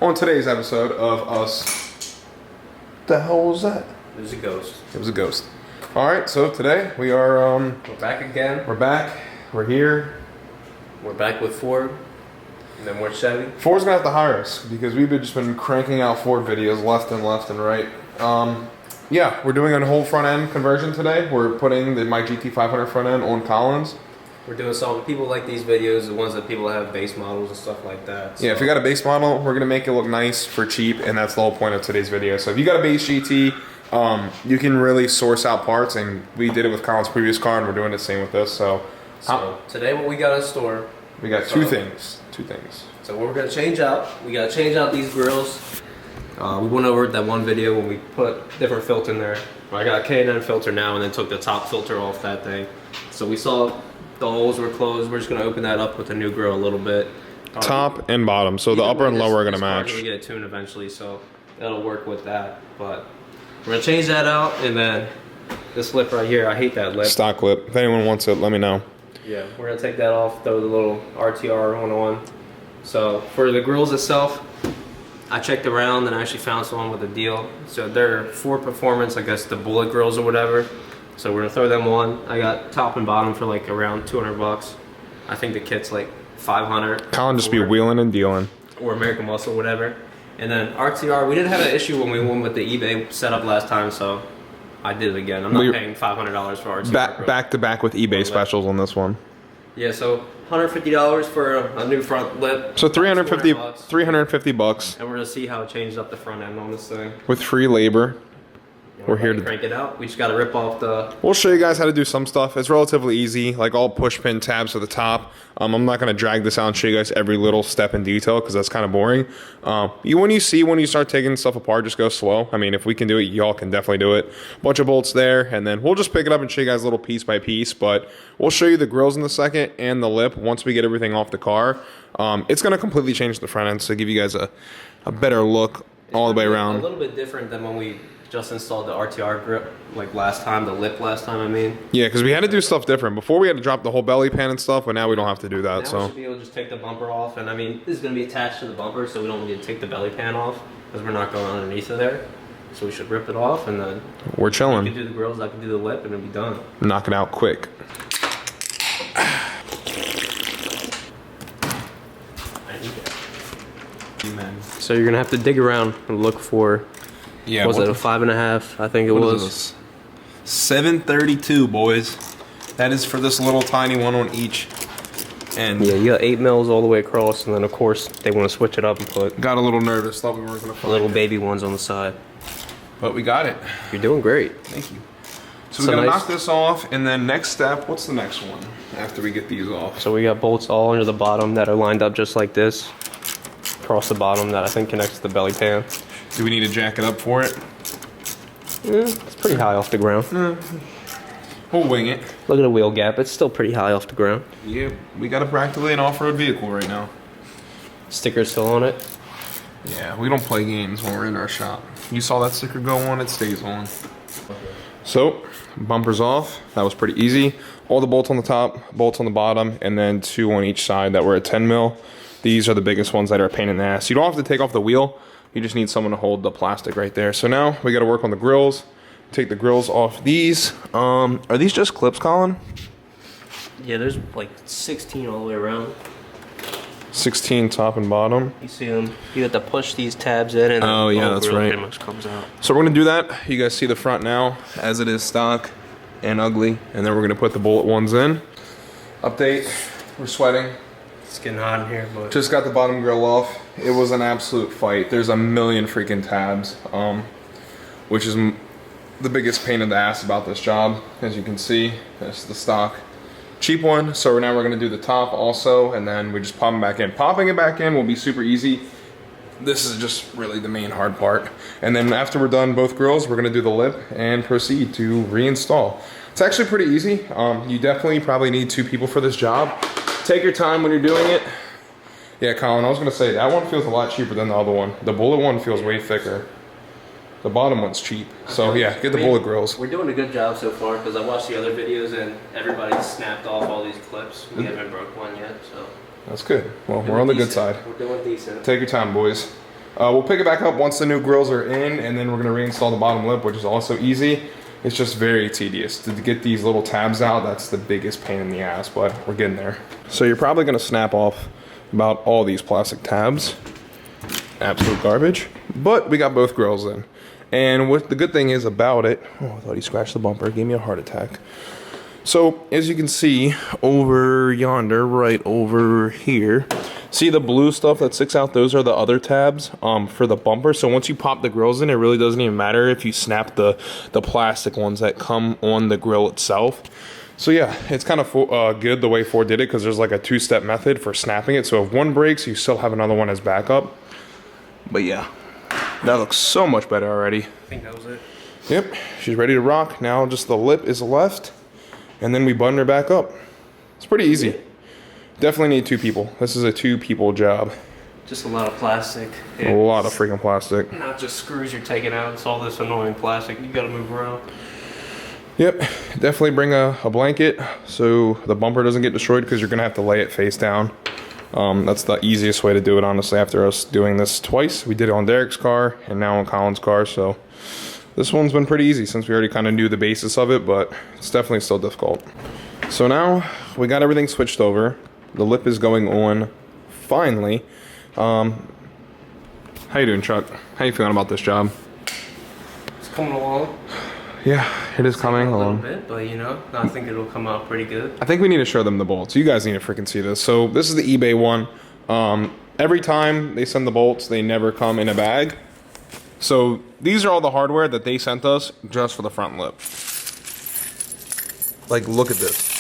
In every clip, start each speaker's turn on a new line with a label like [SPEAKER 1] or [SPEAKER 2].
[SPEAKER 1] on today's episode of us. The hell was that?
[SPEAKER 2] It was a ghost.
[SPEAKER 1] It was a ghost. All right, so today we are.
[SPEAKER 2] We're back again.
[SPEAKER 1] We're back. We're here.
[SPEAKER 2] We're back with Ford, and then we're Chevy.
[SPEAKER 1] Ford's gonna have to hire us because we've just been cranking out Ford videos left and right. Yeah, we're doing a whole front end conversion today. We're putting my GT500 front end on Collins.
[SPEAKER 2] We're doing some people like these videos, the ones that people have base models and stuff like that. So.
[SPEAKER 1] Yeah, if you got a base model, we're gonna make it look nice for cheap, and that's the whole point of today's video. So if you got a base GT, you can really source out parts, and we did it with Colin's previous car, and we're doing the same with this. So
[SPEAKER 2] today, what we got in store?
[SPEAKER 1] We got two things.
[SPEAKER 2] So what we're gonna change out? We gotta change out these grills. We went over that one video when we put different filter in there. I got a K&N filter now, and then took the top filter off that thing. So we saw the holes were closed. We're just gonna open that up with a new grill a little bit.
[SPEAKER 1] Top and bottom, so the upper and lower are gonna match.
[SPEAKER 2] We're gonna get it tuned eventually, so that'll work with that. But we're gonna change that out, and then this lip right here. I hate that lip.
[SPEAKER 1] Stock lip. If anyone wants it, let me know.
[SPEAKER 2] Yeah, we're gonna take that off. Throw the little RTR on. So for the grills itself, I checked around and I actually found someone with a deal. So they're Ford Performance, I guess the bullet grills or whatever. So we're gonna throw them on. I got top and bottom for like around 200 bucks. I think the kit's like 500.
[SPEAKER 1] Colin just be wheeling and dealing.
[SPEAKER 2] Or American Muscle, whatever. And then RTR, we didn't have an issue when we went with the eBay setup last time, so I did it again. I'm not paying $500 for RTR.
[SPEAKER 1] Back to back with eBay specials on this one.
[SPEAKER 2] Yeah, so $150 for a new front lip.
[SPEAKER 1] So 350 bucks.
[SPEAKER 2] And we're gonna see how it changes up the front end on this thing.
[SPEAKER 1] With free labor. We're here to
[SPEAKER 2] crank it out. We just gotta rip off the...
[SPEAKER 1] We'll show you guys how to do some stuff. It's relatively easy, like all push pin tabs at the top. I'm not gonna drag this out and show you guys every little step in detail because that's kind of boring. When you start taking stuff apart, just go slow. I mean, if we can do it, y'all can definitely do it. Bunch of bolts there, and then we'll just pick it up and show you guys a little piece by piece, but we'll show you the grills in a second and the lip once we get everything off the car. It's gonna completely change the front end to give you guys a better look all the way around.
[SPEAKER 2] A little bit different than when we just installed the RTR grip like last time, the lip last time, I mean.
[SPEAKER 1] Yeah, because we had to do stuff different. Before we had to drop the whole belly pan and stuff, but now we don't have to do that.
[SPEAKER 2] Now we should be able to just take the bumper off, and I mean, this is going to be attached to the bumper, so we don't need to take the belly pan off, because we're not going underneath of there. So we should rip it off, and then
[SPEAKER 1] we're chilling.
[SPEAKER 2] You can do the grills, I can do the lip, and it'll be done.
[SPEAKER 1] Knock it out quick.
[SPEAKER 2] So you're going to have to dig around and look for...
[SPEAKER 1] Yeah,
[SPEAKER 2] was it a 5.5? I think it was.
[SPEAKER 1] 732, boys. That is for this little tiny one on each end.
[SPEAKER 2] Yeah, you got 8 mils all the way across, and then of course they want to switch it up and put.
[SPEAKER 1] Got a little nervous. Thought we weren't gonna find
[SPEAKER 2] little baby ones on the side.
[SPEAKER 1] But we got it.
[SPEAKER 2] You're doing great.
[SPEAKER 1] Thank you. So we're gonna knock this off, and then next step. What's the next one after we get these off?
[SPEAKER 2] So we got bolts all under the bottom that are lined up just like this, across the bottom that I think connects to the belly pan.
[SPEAKER 1] Do we need to jack it up for it?
[SPEAKER 2] Yeah, it's pretty high off the ground.
[SPEAKER 1] We'll wing it.
[SPEAKER 2] Look at the wheel gap. It's still pretty high off the ground.
[SPEAKER 1] Yeah, we got practically an off-road vehicle right now.
[SPEAKER 2] Sticker still on it?
[SPEAKER 1] Yeah, we don't play games when we're in our shop. You saw that sticker go on, it stays on. So, bumpers off. That was pretty easy. All the bolts on the top, bolts on the bottom, and then 2 on each side that were at 10 mil. These are the biggest ones that are a pain in the ass. You don't have to take off the wheel. You just need someone to hold the plastic right there. So now we got to work on the grills. Take the grills off these. Are these just clips, Colin?
[SPEAKER 2] Yeah, there's like 16 all the way around.
[SPEAKER 1] 16 top and bottom.
[SPEAKER 2] You see them? You have to push these tabs in, and
[SPEAKER 1] the whole that's right.
[SPEAKER 2] Pretty much comes out.
[SPEAKER 1] So we're gonna do that. You guys see the front now, as it is stock and ugly, and then we're gonna put the bullet ones in. Update: we're sweating.
[SPEAKER 2] It's getting hot in here, but
[SPEAKER 1] just got the bottom grill off. It was an absolute fight. There's a million freaking tabs, which is the biggest pain in the ass about this job. As you can see, that's the stock cheap one. So now we're gonna do the top also, and then we just pop them back in. Popping it back in will be super easy. This is just really the main hard part. And then after we're done both grills, we're gonna do the lip and proceed to reinstall. It's actually pretty easy. You definitely probably need 2 people for this job. Take your time when you're doing it. Yeah, Colin, I was gonna say, that one feels a lot cheaper than the other one. The bullet one feels way thicker. The bottom one's cheap. So yeah, get the bullet grills.
[SPEAKER 2] We're doing a good job so far because I watched the other videos and everybody snapped off all these clips. We haven't broke one yet, so.
[SPEAKER 1] That's good. Well, we're on the good side.
[SPEAKER 2] We're doing decent.
[SPEAKER 1] Take your time, boys. We'll pick it back up once the new grills are in, and then we're gonna reinstall the bottom lip, which is also easy. It's just very tedious. To get these little tabs out, that's the biggest pain in the ass, but we're getting there. So you're probably gonna snap off about all these plastic tabs. Absolute garbage, but we got both grills in. And what the good thing is about it, oh, I thought he scratched the bumper, gave me a heart attack. So as you can see over yonder, right over here, see the blue stuff that sticks out? Those are the other tabs for the bumper. So once you pop the grills in, it really doesn't even matter if you snap the plastic ones that come on the grill itself. So yeah, it's kind of good the way Ford did it, because there's like a two-step method for snapping it. So if one breaks, you still have another one as backup. But yeah, that looks so much better already.
[SPEAKER 2] I think that was it.
[SPEAKER 1] Yep, she's ready to rock. Now just the lip is left, and then we button her back up. It's pretty easy. Definitely need 2 people. This is a 2-people job.
[SPEAKER 2] Just a lot of plastic.
[SPEAKER 1] A lot of freaking plastic.
[SPEAKER 2] Not just screws you're taking out. It's all this annoying plastic. You gotta move around.
[SPEAKER 1] Yep, definitely bring a blanket so the bumper doesn't get destroyed, because you're gonna have to lay it face down. That's the easiest way to do it, honestly, after us doing this twice. We did it on Derek's car and now on Colin's car, so this one's been pretty easy since we already kind of knew the basis of it, but it's definitely still difficult. So now we got everything switched over. The lip is going on finally. How you doing, Chuck? How you feeling about this job?
[SPEAKER 2] It's coming along.
[SPEAKER 1] Yeah, it is coming along.
[SPEAKER 2] A little bit, but you know, I think it'll come out pretty good.
[SPEAKER 1] I think we need to show them the bolts. You guys need to freaking see this. So this is the eBay one. Every time they send the bolts, they never come in a bag. So these are all the hardware that they sent us just for the front lip. Like, look at this.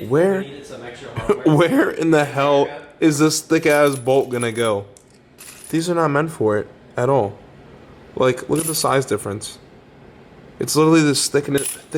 [SPEAKER 1] Where in the hell is this thick ass bolt gonna go? These are not meant for it at all. Like, look at the size difference. It's literally this thick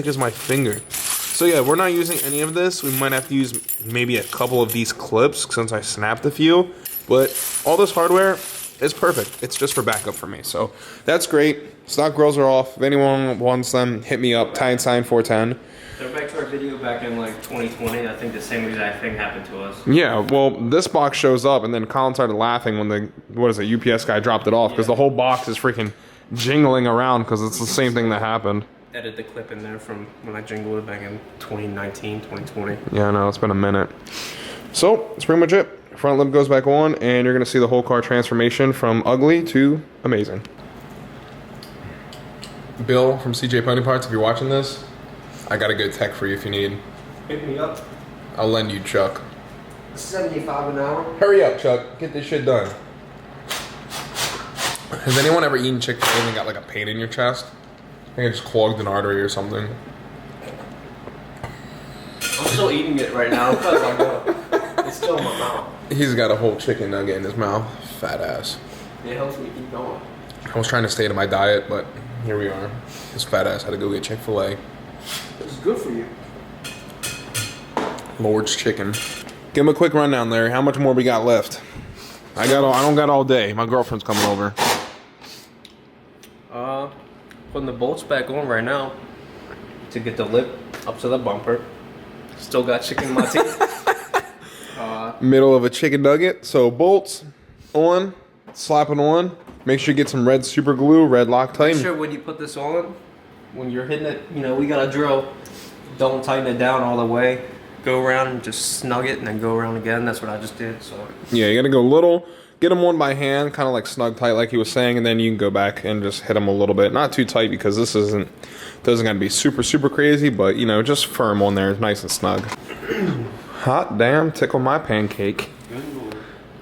[SPEAKER 1] as my finger. So yeah, we're not using any of this. We might have to use maybe a couple of these clips since I snapped a few. But all this hardware is perfect. It's just for backup for me. So that's great. Stock grills are off. If anyone wants them, hit me up. Tynesign 410.
[SPEAKER 2] So back to our video back in like 2020, I think the same exact thing happened to us.
[SPEAKER 1] Yeah, well, this box shows up, and then Colin started laughing when the, UPS guy dropped it off, because the whole box is freaking jingling around, because it's the same thing that happened.
[SPEAKER 2] Edit the clip in there from when I jingled it back in 2019, 2020.
[SPEAKER 1] Yeah, I know, it's been a minute. So, that's pretty much it. Front lip goes back on, and you're going to see the whole car transformation from ugly to amazing. Bill from CJ Pony Parts, if you're watching this, I got a good tech for you if you need.
[SPEAKER 2] Pick me up.
[SPEAKER 1] I'll lend you Chuck.
[SPEAKER 2] $75 an hour.
[SPEAKER 1] Hurry up, Chuck. Get this shit done. Has anyone ever eaten Chick-fil-A and got like a pain in your chest? I think it just clogged an artery or something.
[SPEAKER 2] I'm still eating it right now because I know it's still in my mouth.
[SPEAKER 1] He's got a whole chicken nugget in his mouth. Fat ass.
[SPEAKER 2] It helps me keep going.
[SPEAKER 1] I was trying to stay to my diet, but here we are. This fat ass had to go get Chick-fil-A.
[SPEAKER 2] It's good for you.
[SPEAKER 1] Lord's chicken. Give him a quick rundown, Larry. How much more we got left? I don't got all day. My girlfriend's coming over.
[SPEAKER 2] Putting the bolts back on right now to get the lip up to the bumper. Still got chicken in my teeth.
[SPEAKER 1] Middle of a chicken nugget. So bolts on, slapping on. Make sure you get some red super glue, red Loctite.
[SPEAKER 2] Make sure when you put this on, when you're hitting it, you know, we got a drill. Don't tighten it down all the way. Go around and just snug it and then go around again. That's what I just did. So
[SPEAKER 1] yeah, you gotta go little, get them on by hand, kind of like snug tight like he was saying, and then you can go back and just hit them a little bit. Not too tight because this doesn't gotta be super crazy, but you know, just firm on there, nice and snug. Hot damn, tickle my pancake.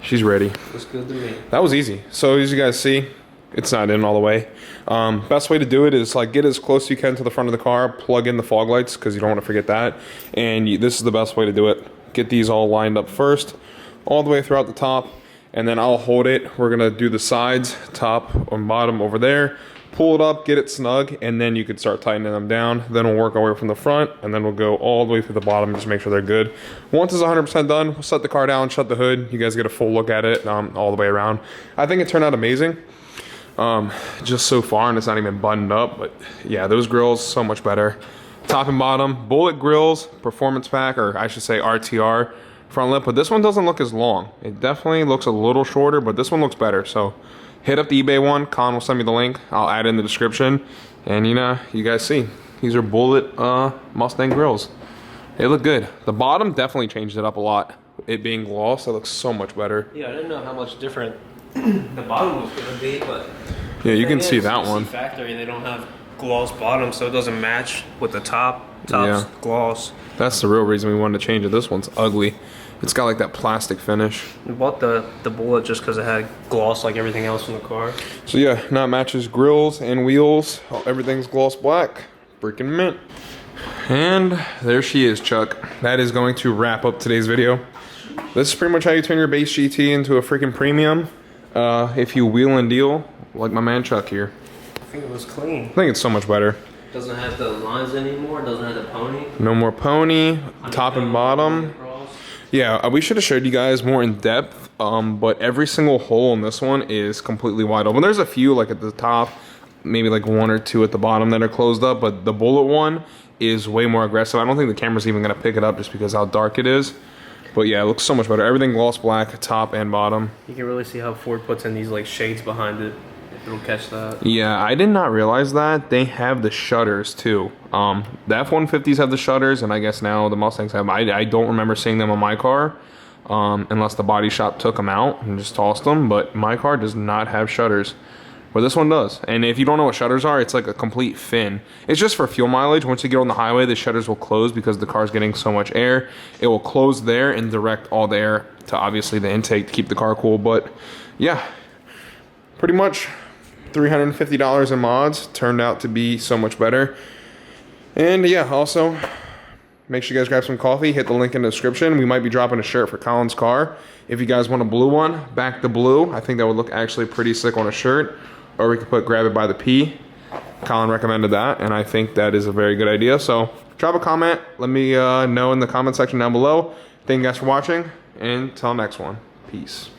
[SPEAKER 1] She's ready.
[SPEAKER 2] looks good to me.
[SPEAKER 1] That was easy. So as you guys see, it's not in all the way. Best way to do it is like get as close as you can to the front of the car, plug in the fog lights because you don't want to forget that. And this is the best way to do it. Get these all lined up first, all the way throughout the top, and then I'll hold it. We're gonna do the sides, top and bottom over there. Pull it up, get it snug, and then you can start tightening them down. Then we'll work our way from the front, and then we'll go all the way through the bottom, just make sure they're good. Once it's 100% done, we'll set the car down, shut the hood. You guys get a full look at it all the way around. I think it turned out amazing. Just so far, and it's not even buttoned up, but yeah, those grills so much better. Top and bottom, bullet grills, performance pack, or I should say RTR front lip, but this one doesn't look as long. It definitely looks a little shorter, but this one looks better. So hit up the eBay one. Colin will send me the link. I'll add it in the description. And you guys see, these are bullet Mustang grills. They look good. The bottom definitely changed it up a lot. It being gloss, it looks so much better.
[SPEAKER 2] Yeah, I didn't know how much different the bottom was gonna be, but
[SPEAKER 1] yeah, you can see that one.
[SPEAKER 2] Factory, they don't have gloss bottom, so it doesn't match with the top. Top's gloss.
[SPEAKER 1] That's the real reason we wanted to change it. This one's ugly. It's got like that plastic finish.
[SPEAKER 2] We bought the bullet just because it had gloss like everything else in the car.
[SPEAKER 1] So yeah, now it matches grills and wheels. Everything's gloss black. Freaking mint. And there she is, Chuck. That is going to wrap up today's video. This is pretty much how you turn your base GT into a freaking premium. If you wheel and deal, like my man Chuck here.
[SPEAKER 2] I think it was clean.
[SPEAKER 1] I think it's so much better.
[SPEAKER 2] Doesn't have the lines anymore. Doesn't have the pony.
[SPEAKER 1] No more pony. Top and bottom. Yeah, we should have showed you guys more in depth. But every single hole in this one is completely wide open. There's a few like at the top, maybe like 1 or 2 at the bottom that are closed up. But the bullet one is way more aggressive. I don't think the camera's even gonna pick it up just because how dark it is. But yeah, it looks so much better. Everything gloss black, top and bottom. You
[SPEAKER 2] can really see how Ford puts in these like shades behind it. It'll catch that.
[SPEAKER 1] Yeah, I did not realize that. They have the shutters too. The F-150s have the shutters, and I guess now the Mustangs have. I don't remember seeing them on my car, unless the body shop took them out and just tossed them. But my car does not have shutters. But this one does. And if you don't know what shutters are, it's like a complete fin. It's just for fuel mileage. Once you get on the highway, the shutters will close because the car's getting so much air. It will close there and direct all the air to obviously the intake to keep the car cool. But yeah, pretty much $350 in mods turned out to be so much better. And yeah, also make sure you guys grab some coffee. Hit the link in the description. We might be dropping a shirt for Colin's car. If you guys want a blue one, back the blue. I think that would look actually pretty sick on a shirt. Or we could put grab it by the P. Colin recommended that, and I think that is a very good idea. So drop a comment. Let me know in the comment section down below. Thank you guys for watching, and until next one. Peace.